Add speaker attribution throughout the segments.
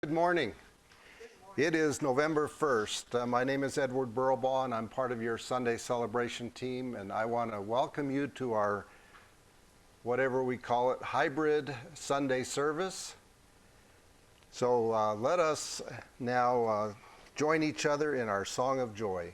Speaker 1: Good morning. It is November 1st. My name is Edward Burrowbaugh, and I'm part of your Sunday celebration team, and I want to welcome you to our, whatever we call it, hybrid Sunday service. So let us now join each other in our song of joy.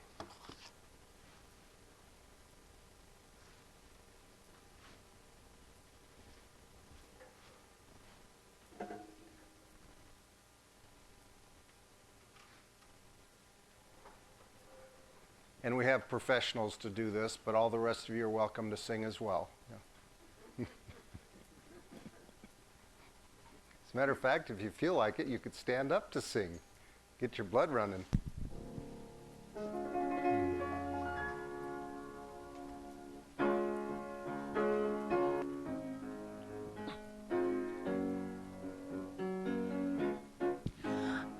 Speaker 1: And we have professionals to do this, but all the rest of you are welcome to sing as well. Yeah. As a matter of fact, if you feel like it, you could stand up to sing. Get your blood running.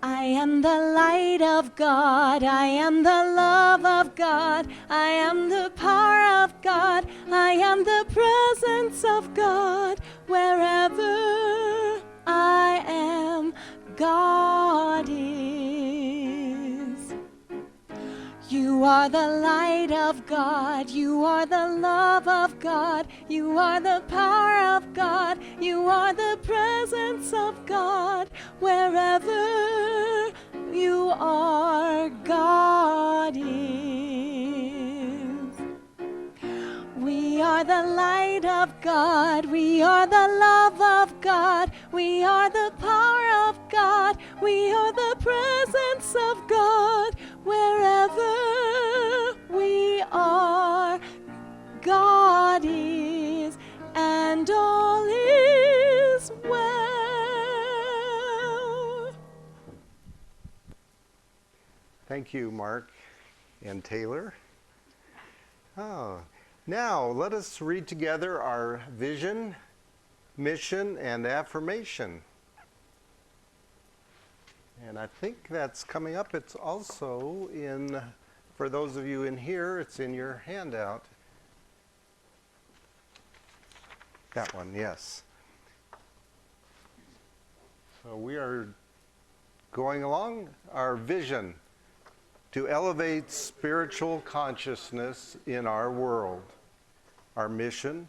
Speaker 2: I am the light of God, I am the love of God, I am the power of God, I am the presence of God. Wherever I am, God is. You are the light of God, you are the love of God, you are the power of God, you are the presence of God. Wherever you are, God is. We are the light of God, we are the love of God, we are the power of God, we are the presence of God. Wherever we are, God is, and all is well.
Speaker 1: Thank you, Mark and Taylor. Now, let us read together our vision, mission, and affirmation. And I think that's coming up. It's also in, for those of you in here, it's in your handout. That one, yes. So we are going along our vision to elevate spiritual consciousness in our world. Our mission,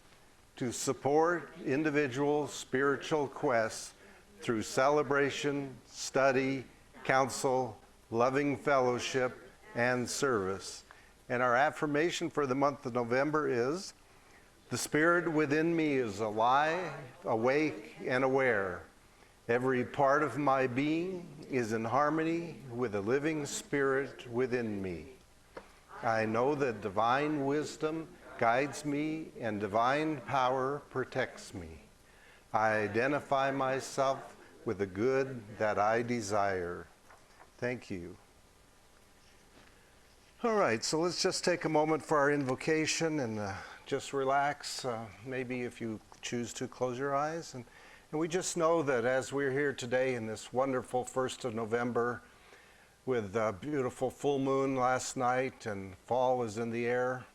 Speaker 1: to support individual spiritual quests through celebration, study, counsel, loving fellowship, and service. And our affirmation for the month of November is, the Spirit within me is alive, awake, and aware. Every part of my being is in harmony with the living Spirit within me. I know that divine wisdom guides me and divine power protects me. I identify myself with the good that I desire. Thank you. All right, so let's just take a moment for our invocation and just relax. Maybe if you choose to, close your eyes. And we just know that as we're here today in this wonderful 1st of November with a beautiful full moon last night and fall is in the air,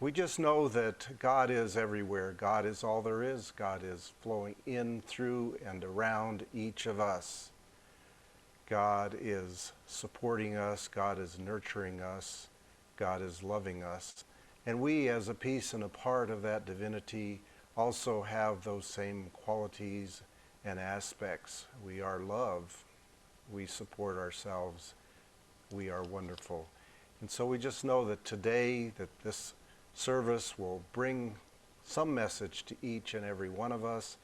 Speaker 1: we just know that God is everywhere. God is all there is. God is flowing in, through, and around each of us. God is supporting us. God is nurturing us. God is loving us. And we, as a piece and a part of that divinity, also have those same qualities and aspects. We are love. We support ourselves. We are wonderful. And so we just know that today, that this service will bring some message to each and every one of us,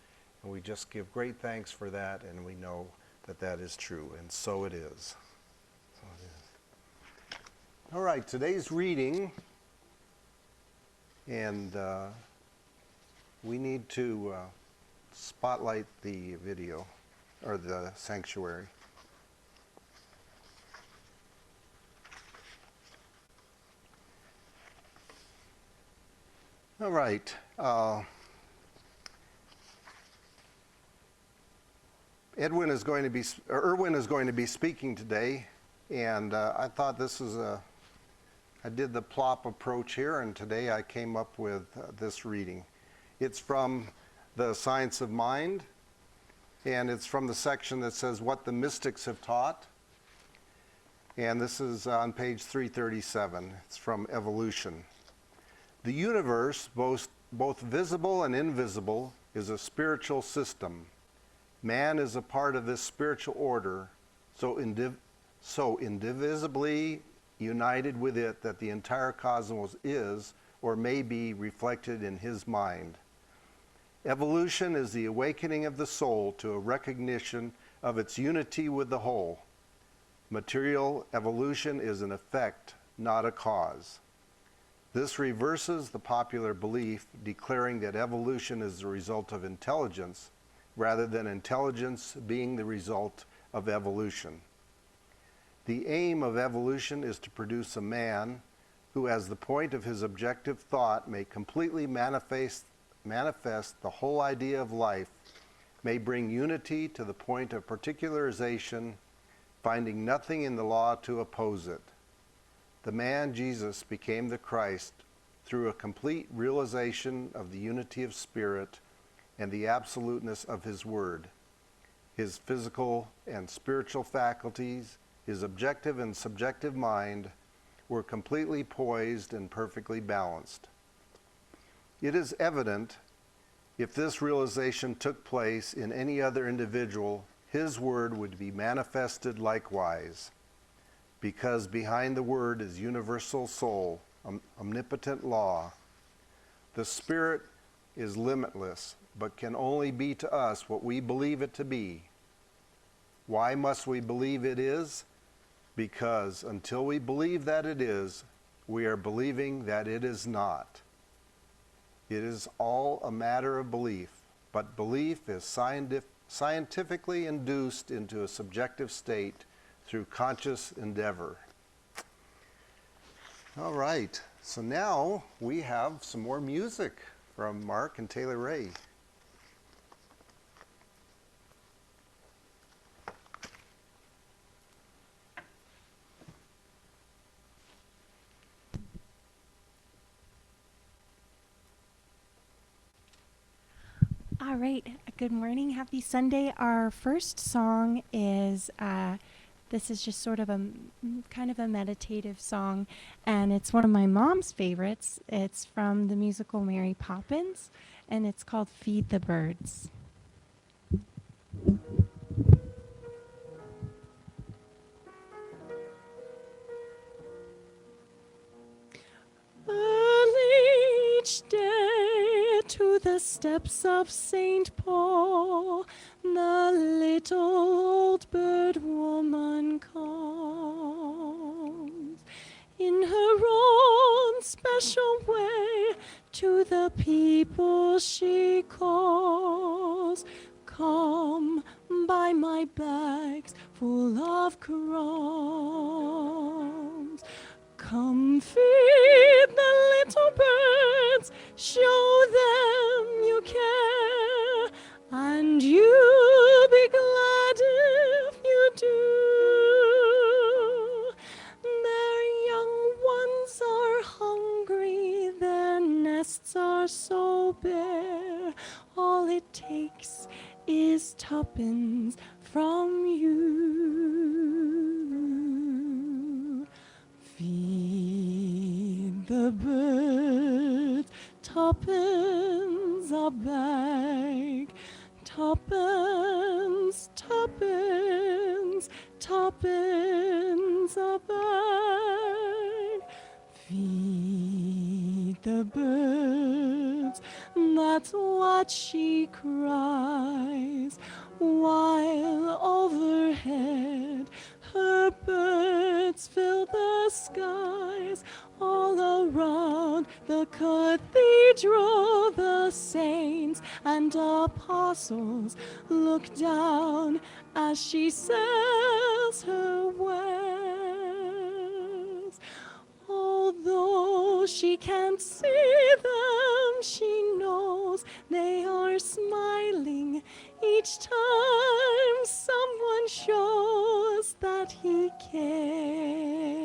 Speaker 1: and we just give great thanks for that, and we know that that is true, and so it is. All right, today's reading, and we need to spotlight the video, or the sanctuary. All right. Erwin is going to be speaking today, and I thought this is I did the plop approach here, and today I came up with this reading. It's from The Science of Mind, and it's from the section that says What the Mystics Have Taught. And this is on page 337. It's from Evolution. The universe, both visible and invisible, is a spiritual system. Man is a part of this spiritual order, so indivisibly united with it that the entire cosmos is or may be reflected in his mind. Evolution is the awakening of the soul to a recognition of its unity with the whole. Material evolution is an effect, not a cause. This reverses the popular belief declaring that evolution is the result of intelligence, rather than intelligence being the result of evolution. The aim of evolution is to produce a man who, as the point of his objective thought, may completely manifest the whole idea of life, may bring unity to the point of particularization, finding nothing in the law to oppose it. The man Jesus became the Christ through a complete realization of the unity of spirit and the absoluteness of his word. His physical and spiritual faculties, his objective and subjective mind were completely poised and perfectly balanced. It is evident if this realization took place in any other individual, his word would be manifested likewise, because behind the word is universal soul, omnipotent law. The spirit is limitless, but can only be to us what we believe it to be. Why must we believe it is? Because until we believe that it is, we are believing that it is not. It is all a matter of belief, but belief is scientifically induced into a subjective state through conscious endeavor. All right, so now we have some more music from Mark and Taylor Ray.
Speaker 2: All right. Good morning. Happy Sunday. Our first song is, this is just sort of a kind of a meditative song, and it's one of my mom's favorites. It's from the musical Mary Poppins, and it's called Feed the Birds. Early each day to the steps of St. Paul, the little old bird woman comes. In her own special way, to the people she calls, "Come, buy my bags full of crumbs. Come feed the little birds, show them you care, and you'll be glad if you do. Their young ones are hungry, their nests are so bare, all it takes is tuppence from you. Feed the birds, tuppence a bag, tuppence, tuppence, tuppence a bag. Feed the birds, that's what she cries, while overhead her birds fill the skies. All around the cathedral, the saints and apostles look down as she sells her wares. Although she can't see them, she knows they are smiling each time someone shows that he cares.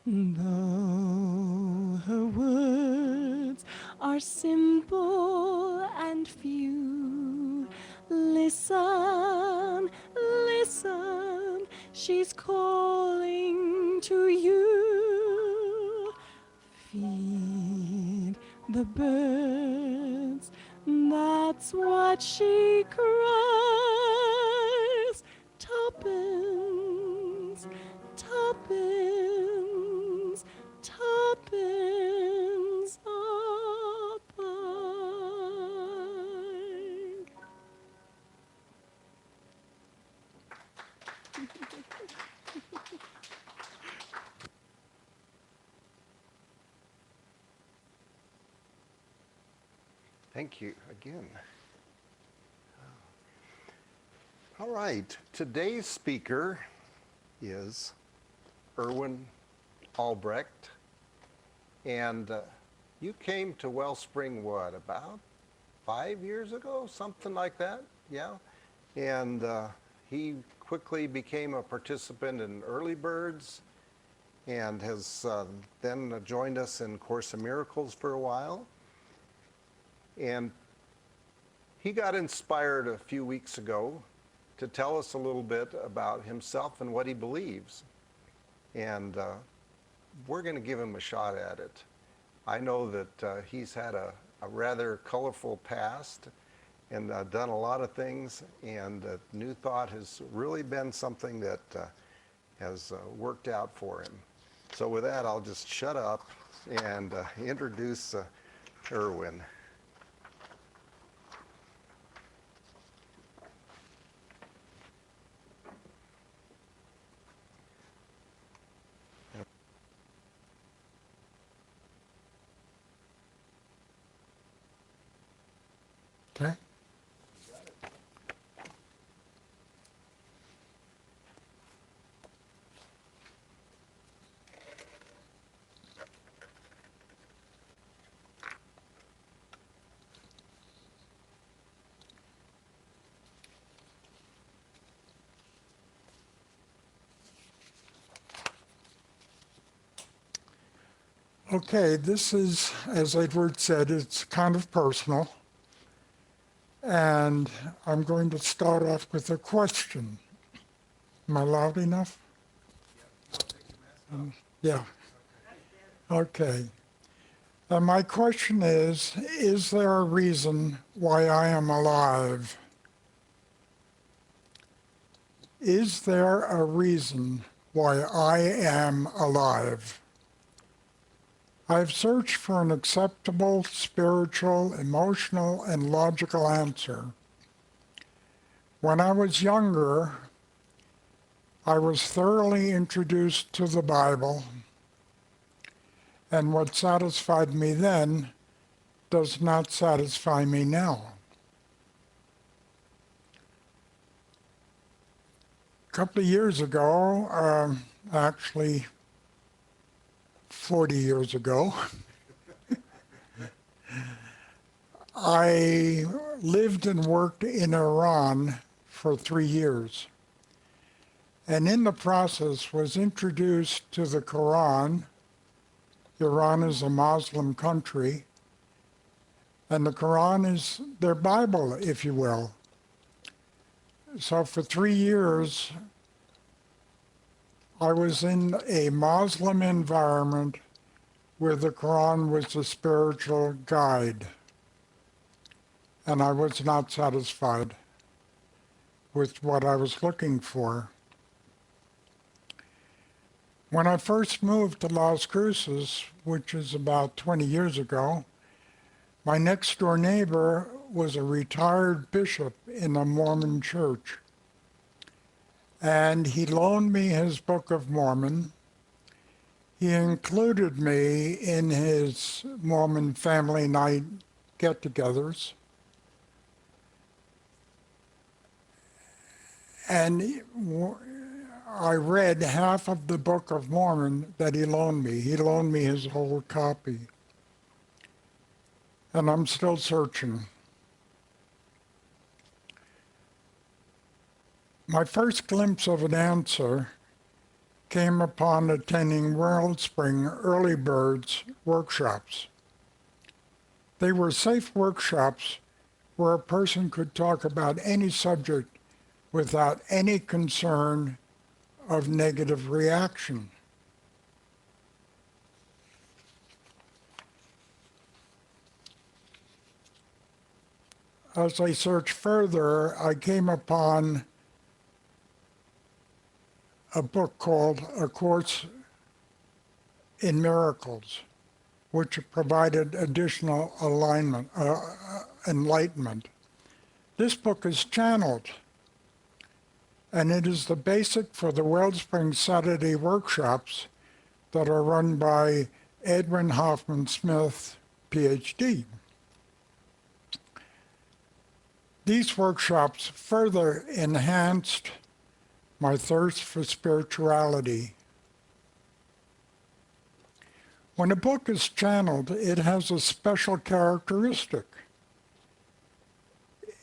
Speaker 2: Though her words are simple and few, she's calling to you. Feed the birds, that's what she cries. Tuppence, tuppence, tuppence a pint.
Speaker 1: Thank you again. All right, today's speaker is Erwin Albrecht, and you came to Wellspring, what, about 5 years ago, something like that? Yeah, and he quickly became a participant in Early Birds and has then joined us in Course in Miracles for a while. And he got inspired a few weeks ago to tell us a little bit about himself and what he believes. And we're going to give him a shot at it. I know that he's had a rather colorful past and done a lot of things, and New Thought has really been something that has worked out for him. So with that, I'll just shut up and introduce Erwin.
Speaker 3: Okay. Okay, this is, as Edward said, it's kind of personal. And I'm going to start off with a question. Am I loud enough? Yeah. Okay. My question is there a reason why I am alive? Is there a reason why I am alive? I've searched for an acceptable spiritual, emotional, and logical answer. When I was younger, I was thoroughly introduced to the Bible, and what satisfied me then does not satisfy me now. A couple of years ago, actually 40 years ago, I lived and worked in Iran for 3 years, and in the process was introduced to the Quran. Iran is a Muslim country, and the Quran is their Bible, if you will. So for 3 years, I was in a Muslim environment where the Quran was a spiritual guide, and I was not satisfied with what I was looking for. When I first moved to Las Cruces, which is about 20 years ago, my next door neighbor was a retired bishop in a Mormon church. And he loaned me his Book of Mormon. He included me in his Mormon family night get-togethers. And I read half of the Book of Mormon that he loaned me. He loaned me his whole copy. And I'm still searching. My first glimpse of an answer came upon attending Wellspring Early Birds workshops. They were safe workshops where a person could talk about any subject without any concern of negative reaction. As I searched further, I came upon a book called A Course in Miracles, which provided additional enlightenment. This book is channeled, and it is the basic for the Wellspring Saturday workshops that are run by Edwin Hoffman-Smith, PhD. These workshops further enhanced my thirst for spirituality. When a book is channeled, it has a special characteristic.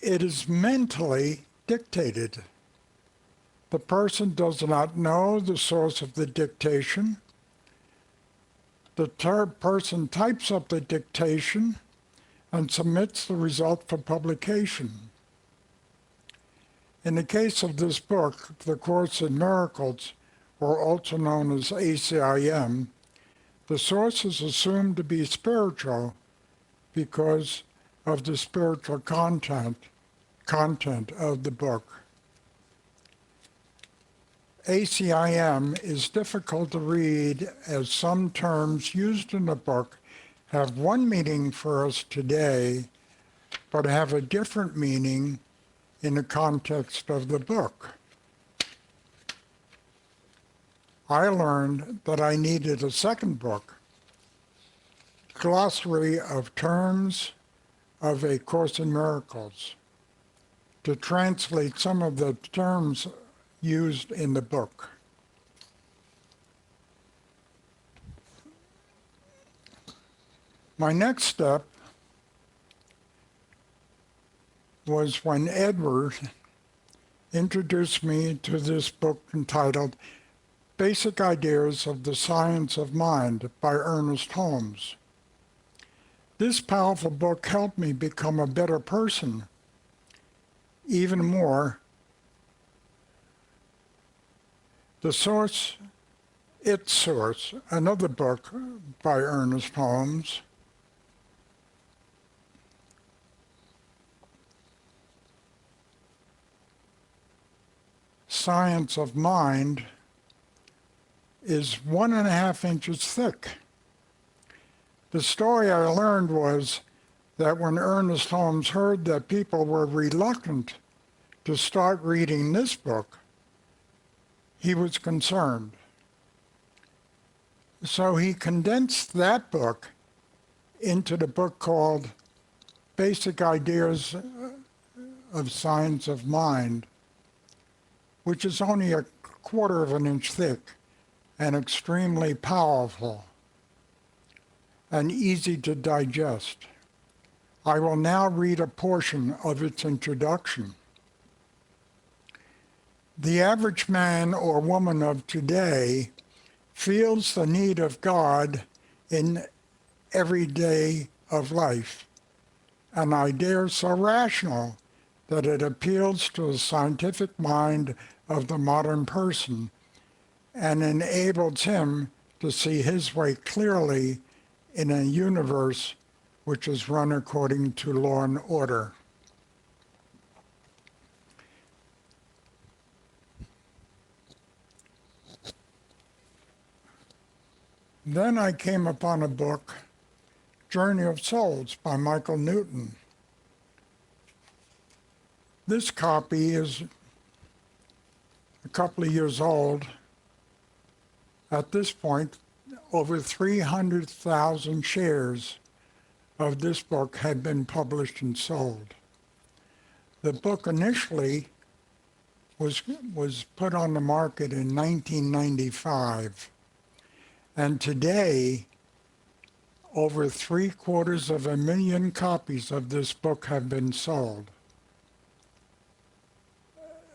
Speaker 3: It is mentally dictated. The person does not know the source of the dictation. The person types up the dictation and submits the result for publication. In the case of this book, The Course in Miracles, or also known as ACIM, the source is assumed to be spiritual because of the spiritual content of the book. ACIM is difficult to read as some terms used in the book have one meaning for us today, but have a different meaning in the context of the book. I learned that I needed a second book, Glossary of Terms of A Course in Miracles, to translate some of the terms used in the book. My next step was when Edward introduced me to this book entitled Basic Ideas of the Science of Mind by Ernest Holmes. This powerful book helped me become a better person. Even more, its source, another book by Ernest Holmes, Science of Mind, is 1.5 inches thick. The story I learned was that when Ernest Holmes heard that people were reluctant to start reading this book, he was concerned. So he condensed that book into the book called Basic Ideas of Science of Mind, which is only 1/4 inch thick and extremely powerful and easy to digest. I will now read a portion of its introduction. The average man or woman of today feels the need of God in every day of life, an idea so rational that it appeals to the scientific mind of the modern person and enables him to see his way clearly in a universe which is run according to law and order. Then I came upon a book, Journey of Souls by Michael Newton. This copy is a couple of years old. At this point, over 300,000 shares of this book had been published and sold. The book initially was put on the market in 1995, and today over 750,000 copies of this book have been sold.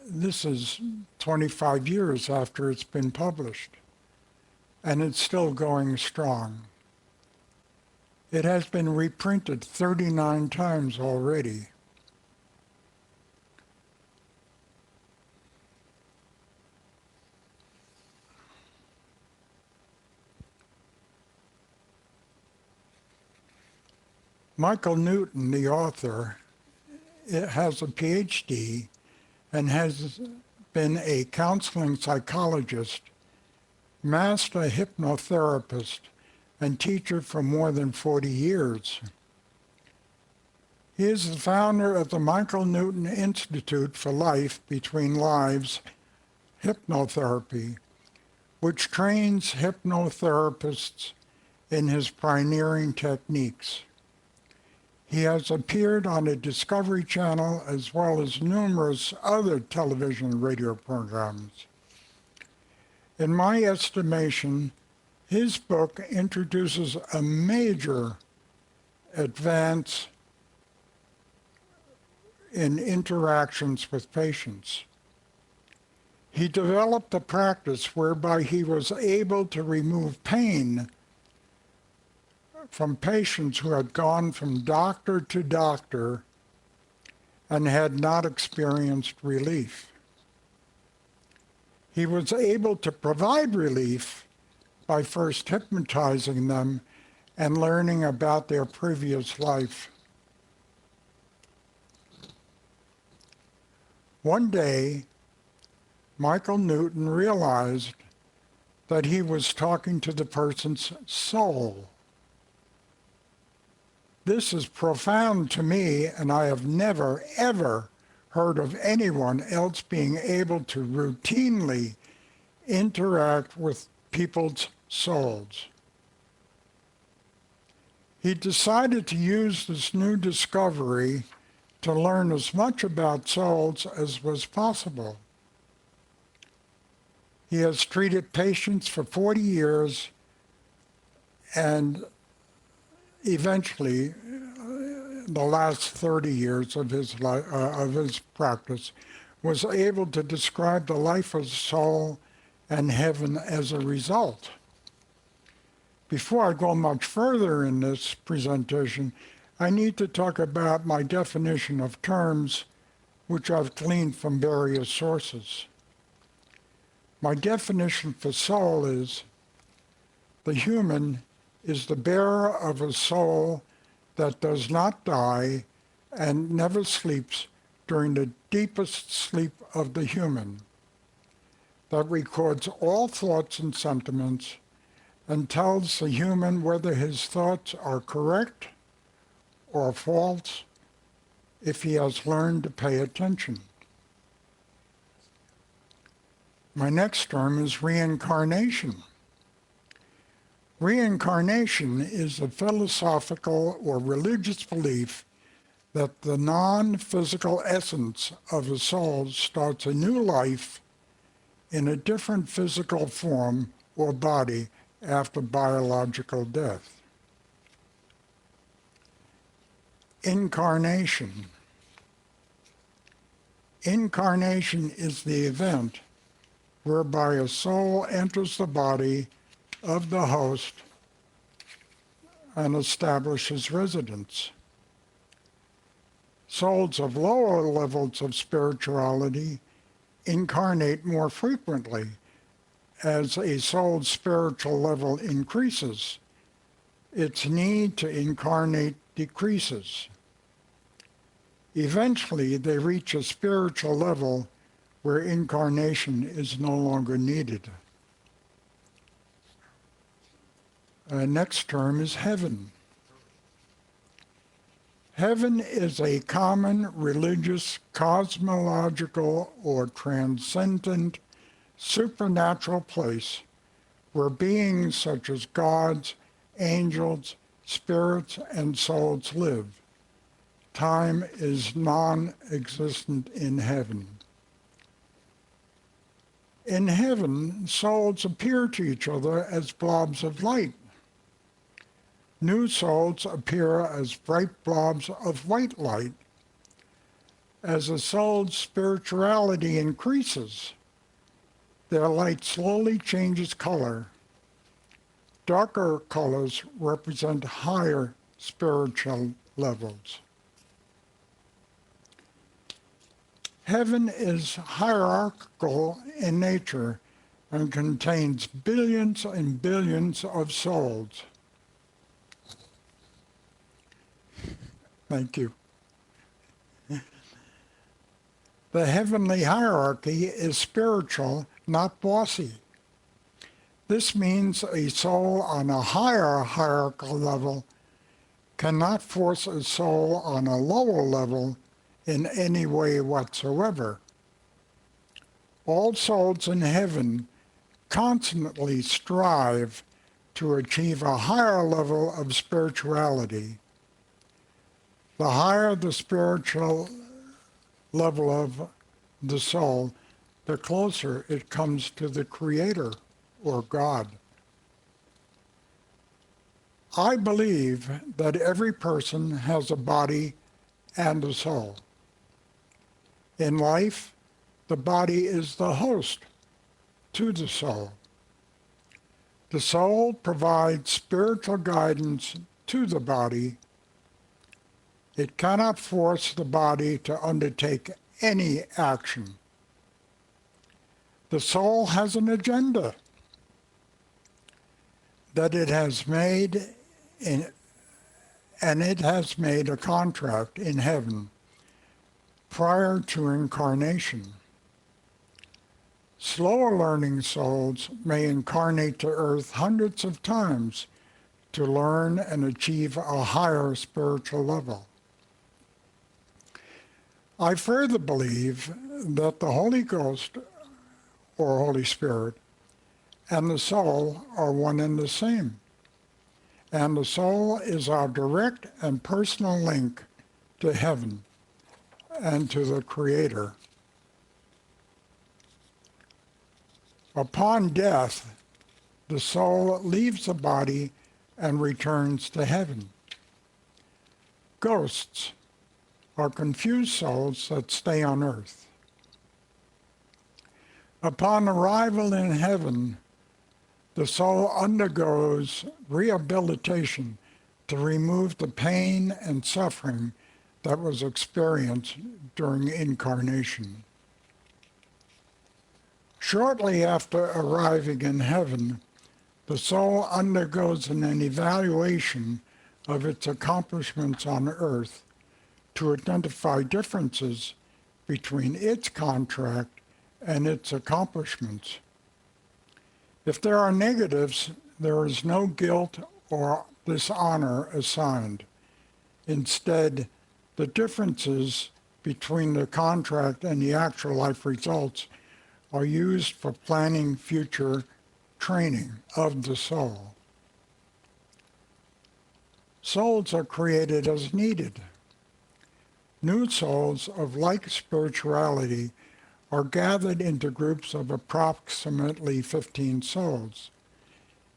Speaker 3: This is 25 years after it's been published, and it's still going strong. It has been reprinted 39 times already. Michael Newton, the author, has a PhD and has been a counseling psychologist, master hypnotherapist, and teacher for more than 40 years. He is the founder of the Michael Newton Institute for Life Between Lives Hypnotherapy, which trains hypnotherapists in his pioneering techniques. He has appeared on the Discovery Channel as well as numerous other television and radio programs. In my estimation, his book introduces a major advance in interactions with patients. He developed a practice whereby he was able to remove pain from patients who had gone from doctor to doctor and had not experienced relief. He was able to provide relief by first hypnotizing them and learning about their previous life. One day, Michael Newton realized that he was talking to the person's soul. This is profound to me, and I have never, ever heard of anyone else being able to routinely interact with people's souls. He decided to use this new discovery to learn as much about souls as was possible. He has treated patients for 40 years and eventually, the last 30 years of his practice, was able to describe the life of the soul and heaven as a result. Before I go much further in this presentation, I need to talk about my definition of terms, which I've gleaned from various sources. My definition for soul is the human is the bearer of a soul that does not die and never sleeps during the deepest sleep of the human, that records all thoughts and sentiments and tells the human whether his thoughts are correct or false if he has learned to pay attention. My next term is reincarnation. Reincarnation is a philosophical or religious belief that the non-physical essence of a soul starts a new life in a different physical form or body after biological death. Incarnation. Incarnation is the event whereby a soul enters the body of the host and establishes residence. Souls of lower levels of spirituality incarnate more frequently as a soul's spiritual level increases. Its need to incarnate decreases. Eventually, they reach a spiritual level where incarnation is no longer needed. Next term is heaven. Heaven is a common religious, cosmological, or transcendent supernatural place where beings such as gods, angels, spirits, and souls live. Time is non-existent in heaven. In heaven, souls appear to each other as blobs of light. New souls appear as bright blobs of white light. As a soul's spirituality increases, their light slowly changes color. Darker colors represent higher spiritual levels. Heaven is hierarchical in nature and contains billions and billions of souls. Thank you. The heavenly hierarchy is spiritual, not bossy. This means a soul on a higher hierarchical level cannot force a soul on a lower level in any way whatsoever. All souls in heaven constantly strive to achieve a higher level of spirituality. The higher the spiritual level of the soul, the closer it comes to the Creator or God. I believe that every person has a body and a soul. In life, the body is the host to the soul. The soul provides spiritual guidance to the body. It cannot force the body to undertake any action. The soul has an agenda that it has made and it has made a contract in heaven prior to incarnation. Slower learning souls may incarnate to earth hundreds of times to learn and achieve a higher spiritual level. I further believe that the Holy Ghost, or Holy Spirit, and the soul are one and the same. And the soul is our direct and personal link to heaven and to the Creator. Upon death, the soul leaves the body and returns to heaven. Ghosts are confused souls that stay on earth. Upon arrival in heaven, the soul undergoes rehabilitation to remove the pain and suffering that was experienced during incarnation. Shortly after arriving in heaven, the soul undergoes an evaluation of its accomplishments on earth to identify differences between its contract and its accomplishments. If there are negatives, there is no guilt or dishonor assigned. Instead, the differences between the contract and the actual life results are used for planning future training of the soul. Souls are created as needed. New souls of like spirituality are gathered into groups of approximately 15 souls.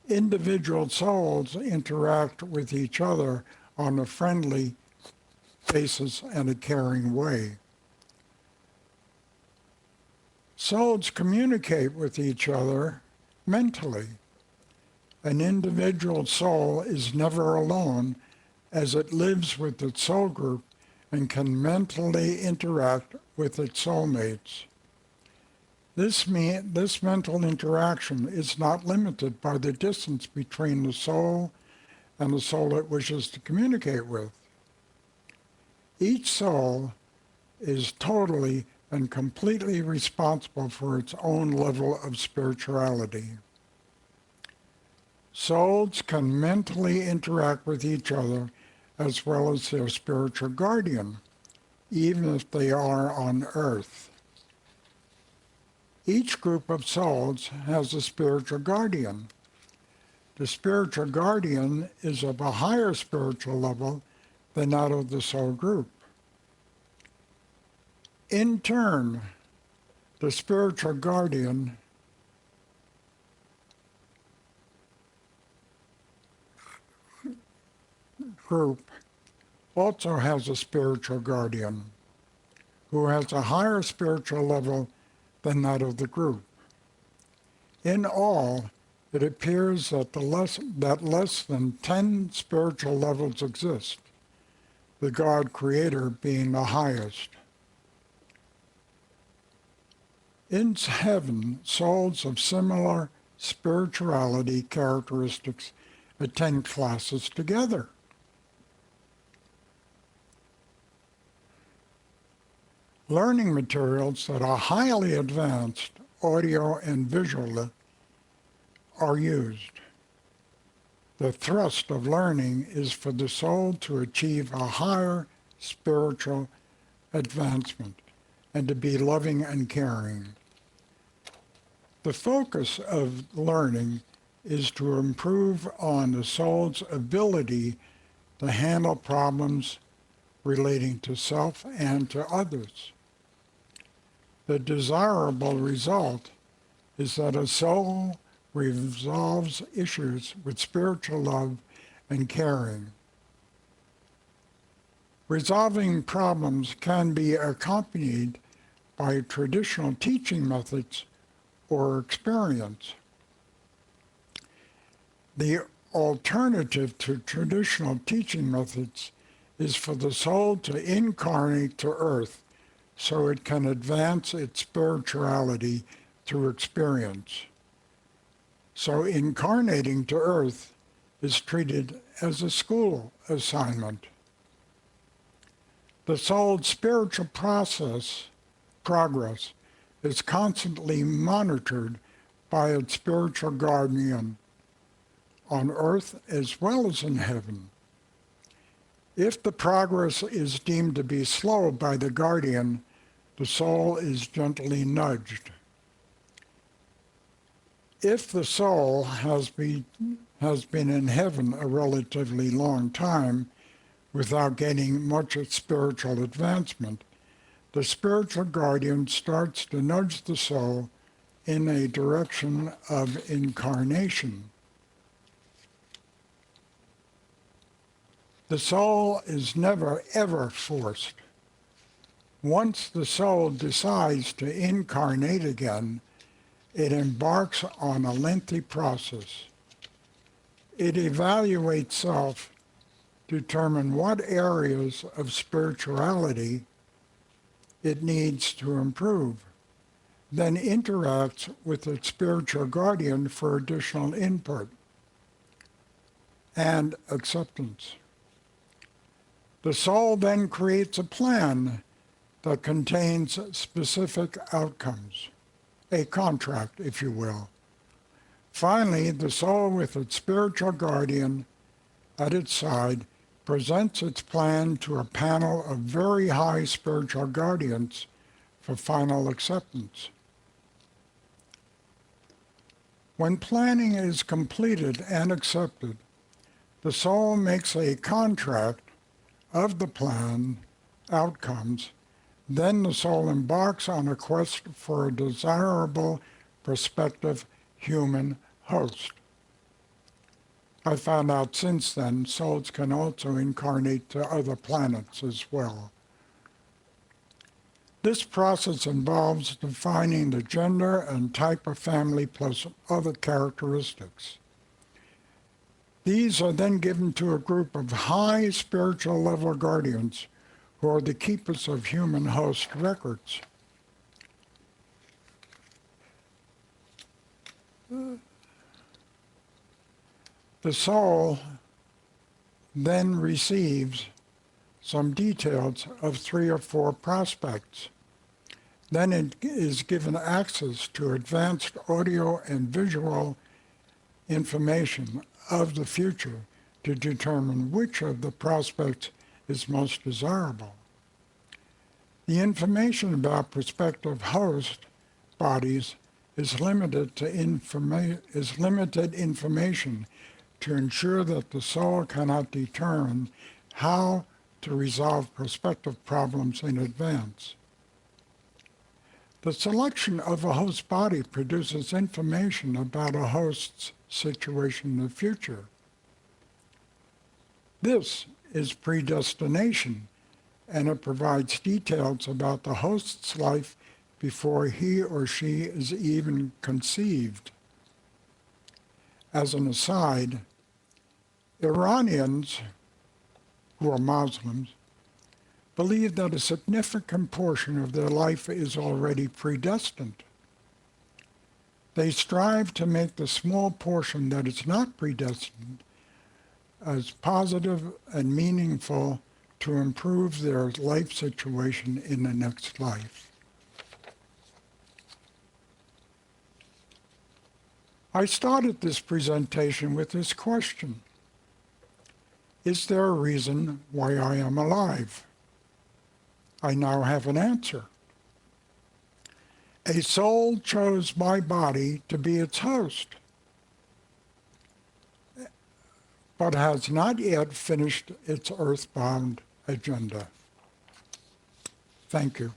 Speaker 3: Individual souls interact with each other on a friendly basis and a caring way. Souls communicate with each other mentally. An individual soul is never alone, as it lives with its soul group and can mentally interact with its soulmates. This mental interaction is not limited by the distance between the soul and the soul it wishes to communicate with. Each soul is totally and completely responsible for its own level of spirituality. Souls can mentally interact with each other as well as their spiritual guardian, even if they are on earth. Each group of souls has a spiritual guardian. The spiritual guardian is of a higher spiritual level than that of the soul group. In turn, the spiritual guardian group also has a spiritual guardian who has a higher spiritual level than that of the group. In all, it appears that less than 10 spiritual levels exist, the God Creator being the highest. In heaven, souls of similar spirituality characteristics attend classes together. Learning materials that are highly advanced, audio and visual, are used. The thrust of learning is for the soul to achieve a higher spiritual advancement and to be loving and caring. The focus of learning is to improve on the soul's ability to handle problems relating to self and to others. The desirable result is that a soul resolves issues with spiritual love and caring. Resolving problems can be accompanied by traditional teaching methods or experience. The alternative to traditional teaching methods is for the soul to incarnate to earth so it can advance its spirituality through experience. So incarnating to earth is treated as a school assignment. The soul's spiritual progress is constantly monitored by its spiritual guardian on earth as well as in heaven. If the progress is deemed to be slow by the guardian, the soul is gently nudged. If the soul has been in heaven a relatively long time without gaining much spiritual advancement, the spiritual guardian starts to nudge the soul in a direction of incarnation. The soul is never, ever forced. Once the soul decides to incarnate again, it embarks on a lengthy process. It evaluates self, determines what areas of spirituality it needs to improve, then interacts with its spiritual guardian for additional input and acceptance. The soul then creates a plan that contains specific outcomes, a contract, if you will. Finally, the soul with its spiritual guardian at its side presents its plan to a panel of very high spiritual guardians for final acceptance. When planning is completed and accepted, the soul makes a contract of the plan outcomes. Then the soul embarks on a quest for a desirable prospective human host. I found out since then souls can also incarnate to other planets as well. This process involves defining the gender and type of family plus other characteristics. These are then given to a group of high spiritual level guardians who are the keepers of human host records. The soul then receives some details of 3 or 4 prospects. Then it is given access to advanced audio and visual information of the future to determine which of the prospects is most desirable. The information about prospective host bodies is limited information to ensure that the soul cannot determine how to resolve prospective problems in advance. The selection of a host body produces information about a host's situation in the future. This is predestination, and it provides details about the host's life before he or she is even conceived. As an aside, Iranians, who are Muslims, believe that a significant portion of their life is already predestined. They strive to make the small portion that is not predestined as positive and meaningful to improve their life situation in the next life. I started this presentation with this question: is there a reason why I am alive? I now have an answer. A soul chose my body to be its host, but has not yet finished its earthbound agenda. Thank you.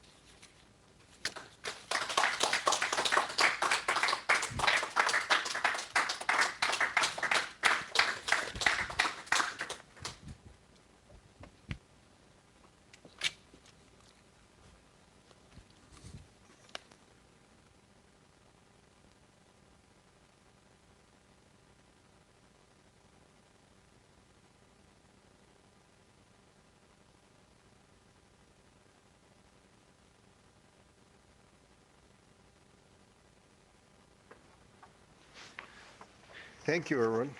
Speaker 1: Thank you, Erwin.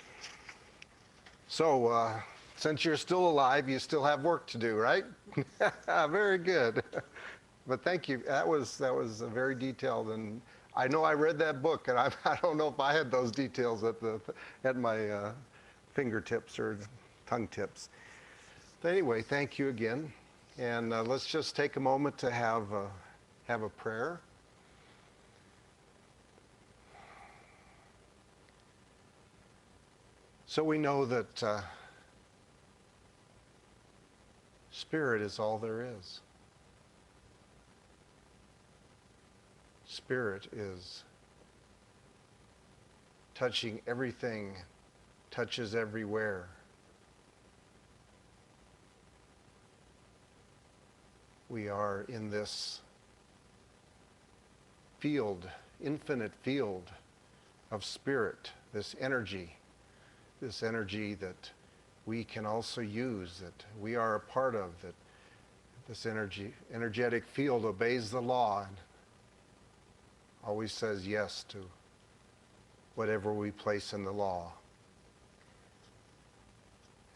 Speaker 1: So, since you're still alive, you still have work to do, right? Very good. But thank you. That was very detailed, and I know I read that book, and I don't know if I had those details at my fingertips or tongue tips. But anyway, thank you again, and let's just take a moment to have a prayer. So we know that spirit is all there is. Spirit is touching everything, touches everywhere. We are in this field, infinite field of spirit, this energy that we can also use, that we are a part of, that this energetic field obeys the law and always says yes to whatever we place in the law.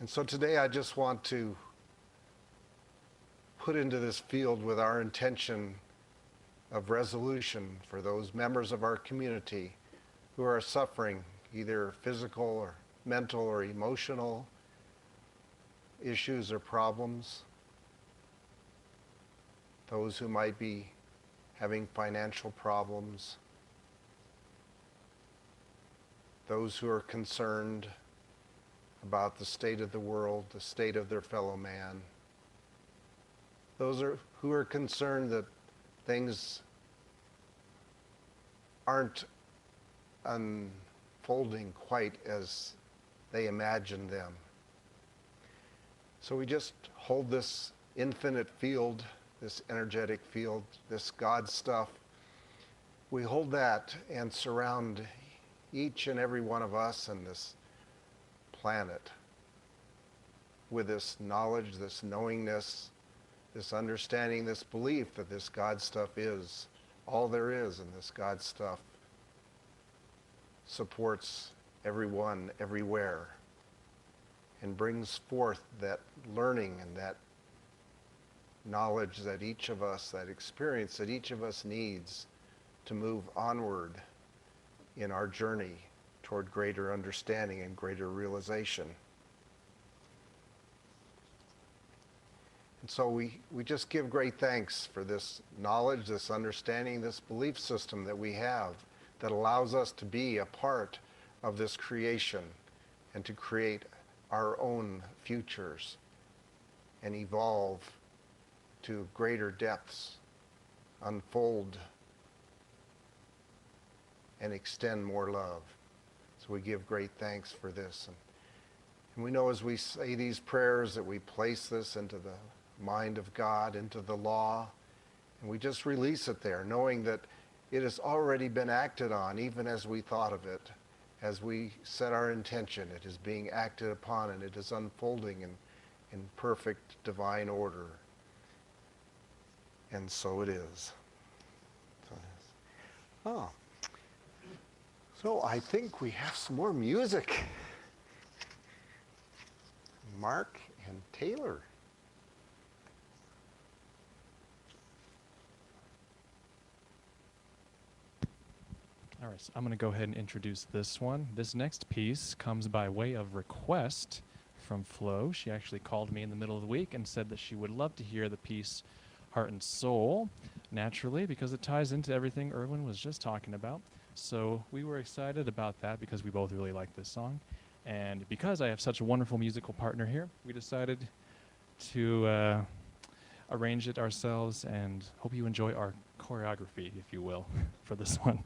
Speaker 1: And so today I just want to put into this field with our intention of resolution for those members of our community who are suffering either physical or mental or emotional issues or problems, those who might be having financial problems, those who are concerned about the state of the world, the state of their fellow man, those who are concerned that things aren't unfolding quite as they imagined them. So we just hold this infinite field, this energetic field, this God stuff. We hold that and surround each and every one of us and this planet with this knowledge, this knowingness, this understanding, this belief that this God stuff is all there is, and this God stuff supports everyone, everywhere, and brings forth that learning and that knowledge that each of us, that experience that each of us needs to move onward in our journey toward greater understanding and greater realization. And so we just give great thanks for this knowledge, this understanding, this belief system that we have that allows us to be a part of this creation and to create our own futures and evolve to greater depths, unfold and extend more love. So we give great thanks for this. And we know as we say these prayers that we place this into the mind of God, into the law, and we just release it there, knowing that it has already been acted on even as we thought of it. As we set our intention, it is being acted upon and it is unfolding in perfect divine order. And so it is. Oh. So I think we have some more music. Mark and Taylor.
Speaker 4: All right, so I'm going to go ahead and introduce this one. This next piece comes by way of request from Flo. She actually called me in the middle of the week and said that she would love to hear the piece Heart and Soul, naturally, because it ties into everything Erwin was just talking about. So we were excited about that because we both really like this song. And because I have such a wonderful musical partner here, we decided to arrange it ourselves, and hope you enjoy our choreography, if you will, for this one.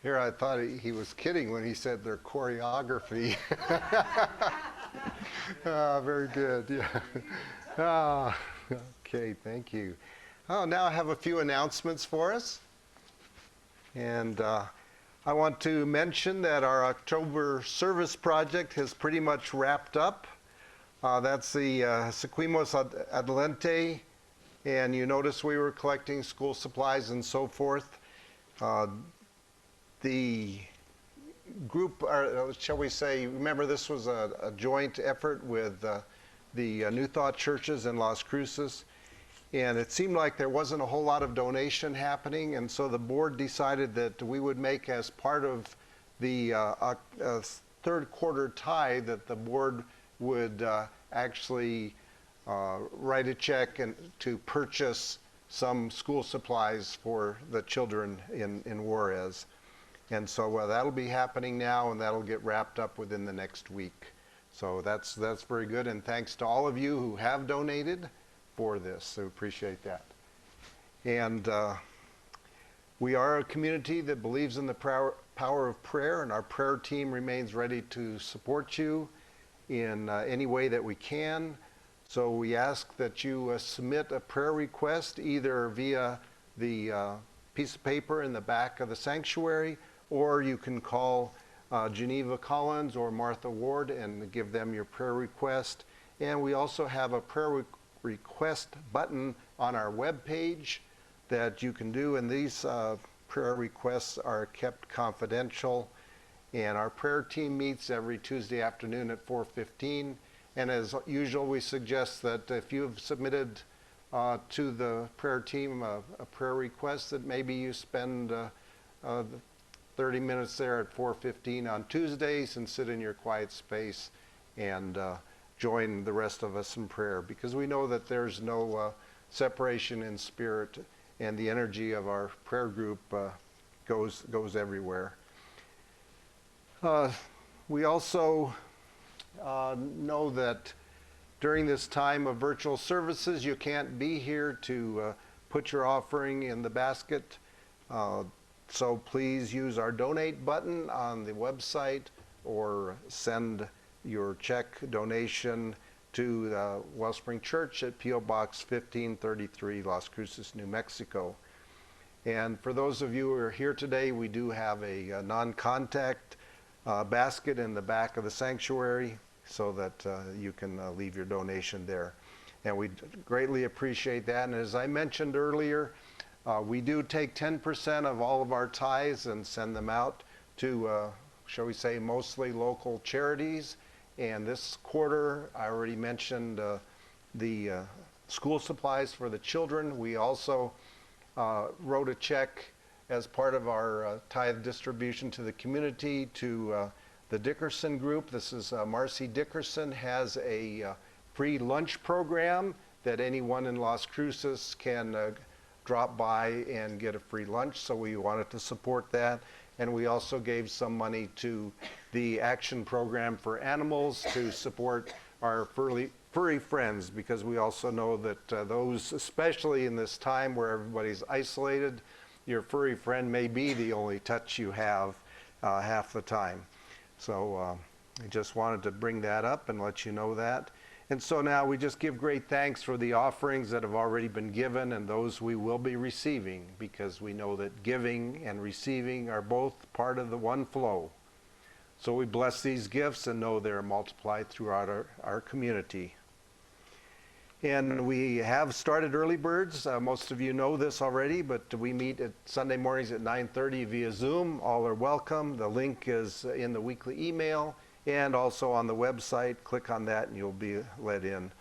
Speaker 1: Here, I thought he was kidding when he said their choreography. Very good. Yeah. Okay, thank you. Oh, now I have a few announcements for us. And I want to mention that our October service project has pretty much wrapped up. That's the Sequimos Adelante. And you notice we were collecting school supplies and so forth. The group, or shall we say, remember this was a joint effort with the New Thought churches in Las Cruces, and it seemed like there wasn't a whole lot of donation happening, and so the board decided that we would make, as part of the third quarter tie, that the board would actually write a check and to purchase some school supplies for the children in Juarez. And so that'll be happening now, and that'll get wrapped up within the next week. So that's very good, and thanks to all of you who have donated for this. So appreciate that. And we are a community that believes in the power of prayer, and our prayer team remains ready to support you in any way that we can. So we ask that you submit a prayer request either via the piece of paper in the back of the sanctuary, or you can call Geneva Collins or Martha Ward and give them your prayer request. And we also have a prayer request button on our webpage that you can do, and these prayer requests are kept confidential. And our prayer team meets every Tuesday afternoon at 4:15. And as usual, we suggest that if you have submitted to the prayer team a prayer request, that maybe you spend 30 minutes there at 4:15 on Tuesdays and sit in your quiet space and join the rest of us in prayer, because we know that there's no separation in spirit, and the energy of our prayer group goes everywhere. We also know that during this time of virtual services, you can't be here to put your offering in the basket. So please use our donate button on the website, or send your check donation to Wellspring Church at P.O. Box 1533, Las Cruces, New Mexico. And for those of you who are here today, we do have a non-contact basket in the back of the sanctuary, so that you can leave your donation there. And we greatly appreciate that. And as I mentioned earlier, we do take 10% of all of our tithes and send them out to, shall we say, mostly local charities. And this quarter, I already mentioned the school supplies for the children. We also wrote a check as part of our tithe distribution to the community to the Dickerson Group. This is Marcy Dickerson has a free lunch program that anyone in Las Cruces can drop by and get a free lunch. So we wanted to support that. And we also gave some money to the Action Program for Animals to support our furry friends, because we also know that those, especially in this time where everybody's isolated, your furry friend may be the only touch you have half the time. So I just wanted to bring that up and let you know that. And so now we just give great thanks for the offerings that have already been given and those we will be receiving, because we know that giving and receiving are both part of the one flow. So we bless these gifts and know they're multiplied throughout our community. And we have started early birds. Most of you know this already, but we meet at Sunday mornings at 9:30 via Zoom. All are welcome. The link is in the weekly email and also on the website. Click on that and you'll be led in.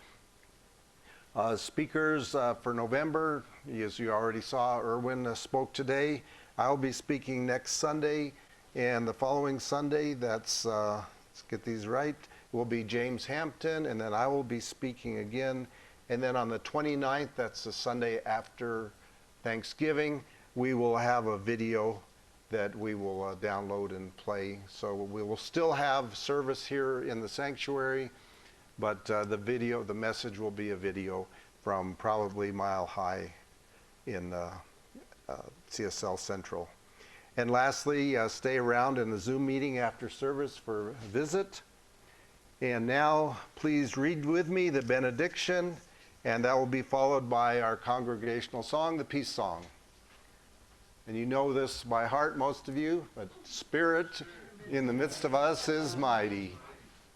Speaker 1: Speakers for November, as you already saw, Erwin spoke today. I'll be speaking next Sunday, and the following Sunday, that's, let's get these right, will be James Hampton, and then I will be speaking again. And then on the 29th, that's the Sunday after Thanksgiving, we will have a video that we will download and play. So we will still have service here in the sanctuary, but the message will be a video from probably Mile High in CSL Central. And lastly, stay around in the Zoom meeting after service for a visit. And now, please read with me the benediction, and that will be followed by our congregational song, the Peace Song. And you know this by heart, most of you, but Spirit in the midst of us is mighty.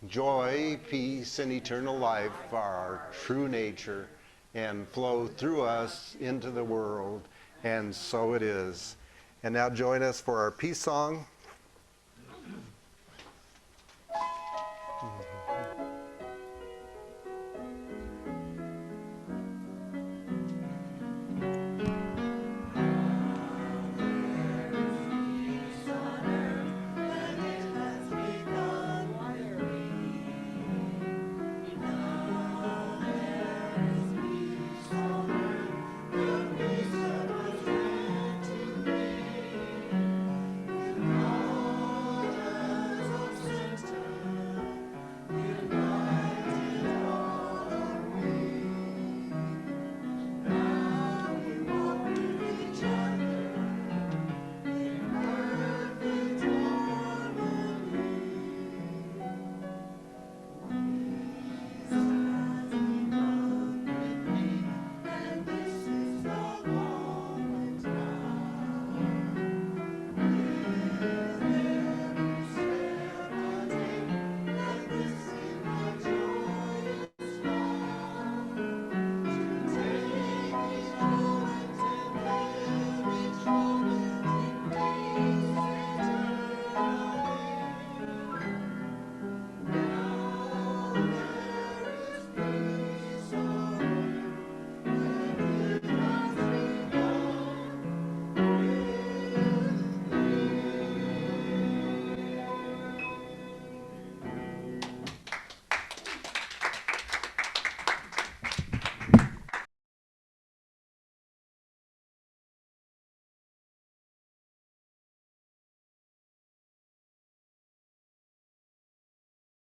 Speaker 1: Joy, peace, and eternal life are our true nature, and flow through us into the world, and so it is. And now join us for our peace song.